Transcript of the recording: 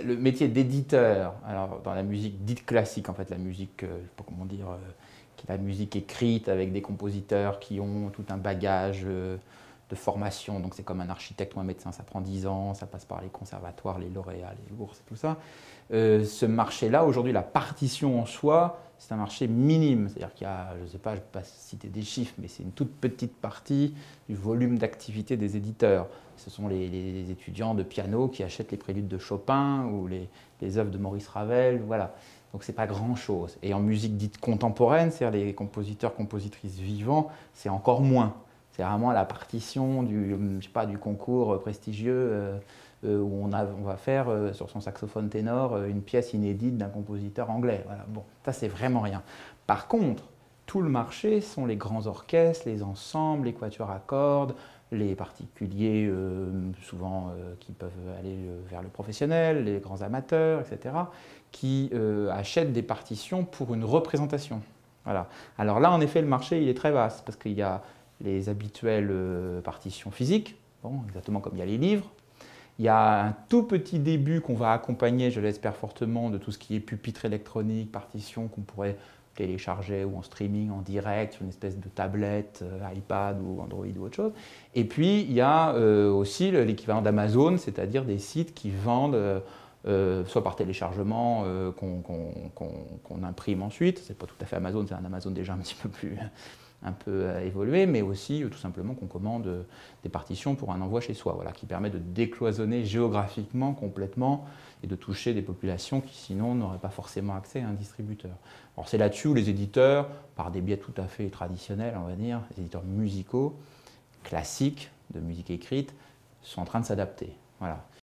le métier d'éditeur, alors dans la musique dite classique, en fait, la musique, je ne sais pas comment dire, qui est la musique écrite avec des compositeurs qui ont tout un bagage de formation. Donc c'est comme un architecte ou un médecin, ça prend 10 ans, ça passe par les conservatoires, les lauréats, les bourses et tout ça. Ce marché-là, aujourd'hui, la partition en soi, c'est un marché minime. C'est-à-dire qu'il y a, je ne sais pas, je ne vais pas citer des chiffres, mais c'est une toute petite partie du volume d'activité des éditeurs. Ce sont les étudiants de piano qui achètent les préludes de Chopin ou les œuvres de Maurice Ravel, voilà. Donc c'est pas grand-chose. Et en musique dite contemporaine, c'est-à-dire les compositeurs, compositrices vivants, c'est encore moins. C'est vraiment la partition du, je sais pas, du concours prestigieux où on va faire sur son saxophone ténor une pièce inédite d'un compositeur anglais. Voilà. Bon, ça c'est vraiment rien. Par contre, tout le marché sont les grands orchestres, les ensembles, les quatuors à cordes, les particuliers souvent qui peuvent aller vers le professionnel, les grands amateurs, etc., qui achètent des partitions pour une représentation. Voilà. Alors là, en effet, le marché il est très vaste parce qu'il y a les habituelles partitions physiques, bon, exactement comme il y a les livres. Il y a un tout petit début qu'on va accompagner, je l'espère fortement, de tout ce qui est pupitre électronique, partition qu'on pourrait télécharger ou en streaming, en direct, sur une espèce de tablette, iPad ou Android ou autre chose. Et puis, il y a aussi l'équivalent d'Amazon, c'est-à-dire des sites qui vendent soit par téléchargement qu'on imprime ensuite. C'est pas tout à fait Amazon, c'est un Amazon déjà un petit peu plus un peu évolué, mais aussi tout simplement qu'on commande des partitions pour un envoi chez soi, voilà, qui permet de décloisonner géographiquement complètement et de toucher des populations qui sinon n'auraient pas forcément accès à un distributeur. Alors c'est là-dessus où les éditeurs, par des biais tout à fait traditionnels, on va dire, les éditeurs musicaux, classiques, de musique écrite, sont en train de s'adapter. Voilà.